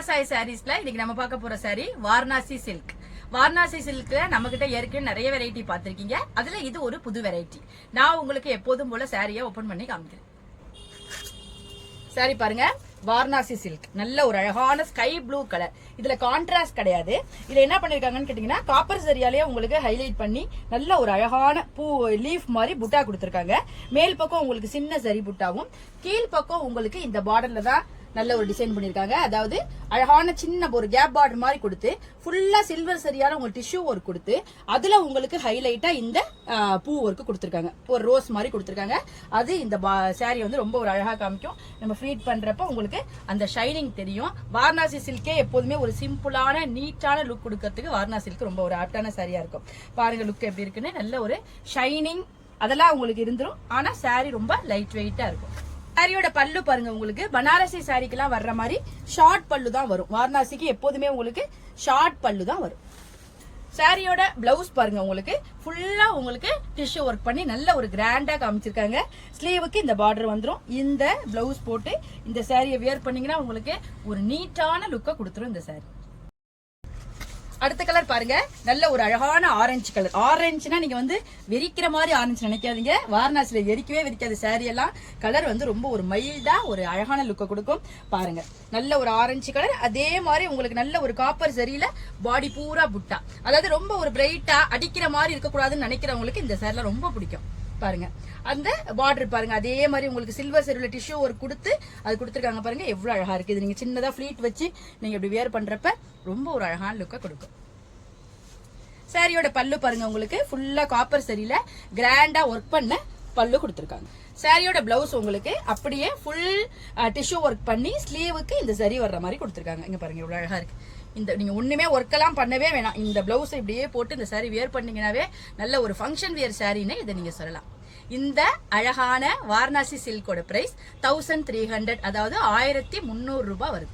ஜெகசாய் சாரீஸ்ல இன்னைக்கு நம்ம பார்க்க போற சாரி வாரணாசி சில்க். வாரணாசி சில்க்ல நம்ம கிட்ட ஏற்கனவே நிறைய வெரைட்டி பார்த்திருக்கீங்க. அதுல இது ஒரு புது வெரைட்டி. நான் உங்களுக்கு எப்போதும் போல சாரியை ஓபன் பண்ணி காமிக்கிறேன். சாரி பாருங்க, வாரணாசி சில்க், நல்ல ஒரு அழகான ஸ்கை ப்ளூ கலர். இதுல கான்ட்ராஸ்ட் கிடையாது. இதுல என்ன பண்ணிருக்காங்கன்னு கேட்டீங்கன்னா காப்பர் சரியாலேயே உங்களுக்கு ஹைலைட் பண்ணி நல்ல ஒரு அழகான பூ லீஃப் மாதிரி புட்டா கொடுத்திருக்காங்க. மேல் பக்கம் உங்களுக்கு சின்ன சரி புட்டாவும், கீழ் பக்கம் உங்களுக்கு இந்த பார்டர்ல தான் நல்ல ஒரு டிசைன் பண்ணிருக்காங்க. அதாவது அழகான சின்ன ஒரு கேப் பார்டர் மாதிரி கொடுத்து ஃபுல்லா சில்வர் சரியான உங்களுக்கு டிஷ்யூ ஒர்க் கொடுத்து அதுல உங்களுக்கு ஹைலைட்டா இந்த பூ ஒர்க் கொடுத்திருக்காங்க. ஒரு ரோஸ் மாதிரி கொடுத்திருக்காங்க. அது இந்த சாரி வந்து ரொம்ப ஒரு அழகா காமிக்கும். நம்ம ஃப்ளீட் பண்றப்ப உங்களுக்கு அந்த ஷைனிங் தெரியும். வாரணாசி சில்கே எப்போதுமே ஒரு சிம்பிளான நீட்டான லுக் கொடுக்கறதுக்கு வாரணாசி சில்க் ரொம்ப ஒரு ஆப்டான சாரியா இருக்கும். பாருங்க லுக் எப்படி இருக்குன்னு. நல்ல ஒரு ஷைனிங் அதெல்லாம் உங்களுக்கு இருந்துரும். ஆனா சாரி ரொம்ப லைட் வெயிட்டா இருக்கும். சாரியோட பல்லு பாருங்க, உங்களுக்கு பனாரசி சாரிக்கெல்லாம் வர்ற மாதிரி ஷார்ட் பல்லு தான் வரும். வாரணாசிக்கு எப்போதுமே உங்களுக்கு ஷார்ட் பல்லு தான் வரும். சாரியோட பிளவுஸ் பாருங்க, உங்களுக்கு ஃபுல்லா உங்களுக்கு டிஷ்யூ ஒர்க் பண்ணி நல்ல ஒரு கிராண்டா காமிச்சிருக்காங்க. ஸ்லீவுக்கு இந்த பார்டர் வந்துடும். இந்த பிளவுஸ் போட்டு இந்த சாரியை வியர் பண்ணீங்கன்னா உங்களுக்கு ஒரு நீட்டான லுக்கை கொடுத்துரும் இந்த சாரி. அடுத்த கலர் பாருங்க, நல்ல ஒரு அழகான ஆரஞ்சு கலர். ஆரஞ்சுனா நீங்க வந்து வெறிக்கிற மாதிரி ஆரஞ்சு நினைக்காதீங்க. வாரணாசியில வெறிக்கவே வெறிக்காது. சாரி எல்லாம் கலர் வந்து ரொம்ப ஒரு மைல்டா ஒரு அழகான லுக்கை கொடுக்கும். பாருங்க, நல்ல ஒரு ஆரஞ்சு கலர். அதே மாதிரி உங்களுக்கு நல்ல ஒரு காப்பர் சரியில பாடி பூரா புட்டா. அதாவது ரொம்ப ஒரு பிரைட்டா அடிக்கிற மாதிரி இருக்கக்கூடாதுன்னு நினைக்கிறவங்களுக்கு இந்த சாரில ரொம்ப பிடிக்கும். பாருங்க அந்த பார்டர் பாருங்க, அதே மாதிரி உங்களுக்கு சில்வர் செருவுல டிஷ்யூ ஒரு கொடுத்து அது கொடுத்துருக்காங்க. பாருங்க எவ்வளவு அழகா இருக்கு. இது நீங்க சின்னதா ஃபிளீட் வச்சு நீங்க இப்படி வியர் பண்றப்ப ரொம்ப ஒரு அழகான லுக்கை கொடுக்கும். சாரியோட பல்லு பாருங்க, உங்களுக்கு ஃபுல்லா காப்பர் சரியில கிராண்டா ஒர்க் பண்ண பல்லு கொடுத்துருக்காங்க. சாரியோட பிளவுஸ் உங்களுக்கு அப்படியே ஃபுல் டிஷ்யூ ஒர்க் பண்ணி ஸ்லீவுக்கு இந்த சரி வர்ற மாதிரி கொடுத்துருக்காங்க. இங்க பாருங்க எவ்வளவு அழகா இருக்கு. இந்த நீங்க ஒண்ணுமே ஒர்க் எல்லாம் பண்ணவே வேணாம். இந்த பிளவுஸ் இப்படியே போட்டு இந்த சாரி வியர் பண்ணீங்கன்னாவே நல்ல ஒரு ஃபங்க்ஷன் வியர் சாரின்னு இதை நீங்க சொல்லலாம். இந்த அழகான வாரணாசி சில்கோட பிரைஸ் 1300, அதாவது 1300 ரூபாய் வருது.